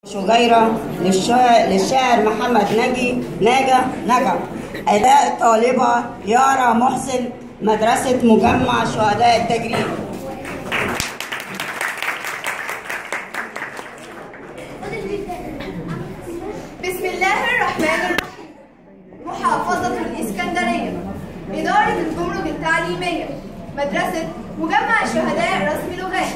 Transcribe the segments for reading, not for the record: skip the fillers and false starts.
شجيرة للشاعر محمد نجا. أداء الطالبة يارا محسن، مدرسة مجمع شهداء التجريد. بسم الله الرحمن الرحيم. محافظة الإسكندرية، إدارة الجمرك التعليمية، مدرسة مجمع شهداء رسم لغات.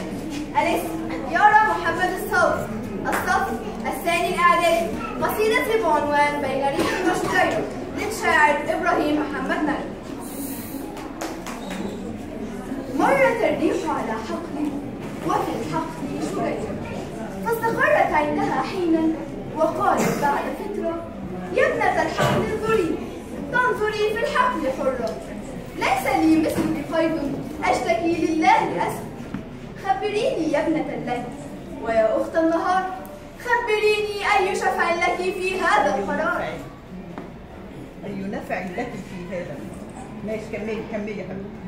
الاسم يارا محمد الصوت، الصف الثاني الإعدادي. قصيدتي بعنوان بين ريح وشجيرة للشاعر إبراهيم محمد نجا. مرت الريح على حقلي وفي الحقل شجيرة، فاستقرت عندها حينا وقالت بعد فترة: يا ابنة الحقل انظري، تنظري في الحقل حرة، ليس لي مثلك قيد أشتكي لله أسف. خبريني يا ابنة الليل ويا أخت النهار، خبريني أي شفع لك في هذا القرار. أي نفع لك في هذا؟ ماشي، كملي يا حبيبتي.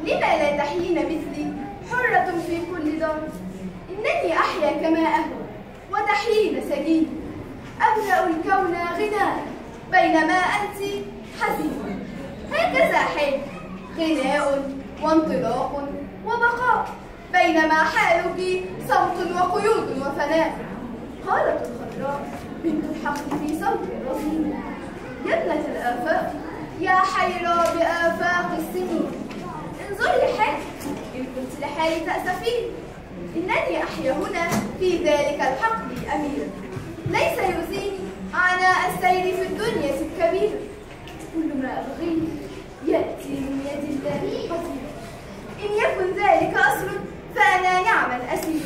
لما لا تحيين مثلي حرة في كل دار؟ إنني أحيا كما أهوى وتحيين سجيني، أملأ الكون غناء بينما أنت حزينة. هكذا حال غناء وانطلاق وبقاء، بينما حالك صمت وقيود وفناء. قالت الخضراء بنت الحقل في صوت رصين: يا ابنة الآفاق، يا حيرى بآفاق السنين، انظري لحالك إن كنت لحالي تأسفين. إنني أحيا هنا في ذلك الحقل أميرا، ليس يؤذيني عناء السير في الدنيا كبيرا. كل ما أبغيه يأتي من يد الله قصيرا، إن يكن ذلك أسر فأنا نعم الأسير.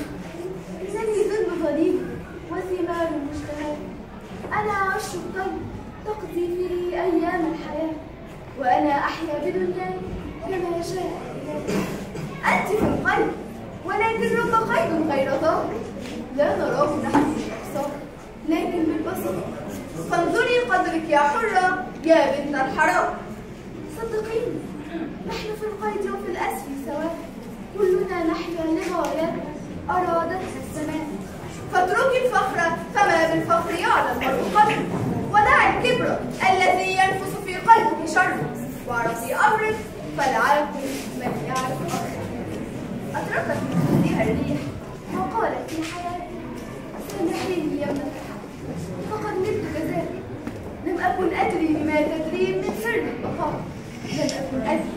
إنني ظل ظليل وثمار مشتهاة، أنا عش الطيب تقضي في أيام الحياة، وأنا أحيا بدنياي كما يشاء إلهي. أنت في القلب ولكن رب قيد غير ظاهر، لا نراه نحن بالأبصار لكن بالبصر. فانظري قدرك يا حرة يا بنت الحرام. صدقيني نحن في القيد وفي الأسر سواء، كلنا نحيا لغايات أرادتها السماء. فاتركي الفخر فما بالفخر يعلم المرء قدره، ودعي الكبر الذي ينفس في قلبك شر، واعرفي أمرك فالعاقل من يعرف أمرك. أتركت من خدها الريح وقالت في حياتي: سامحيني يا ابنة الحق، فقد مت كذلك. لم أكن أدري بما تدرين من سر البقاء، لم أكن أدري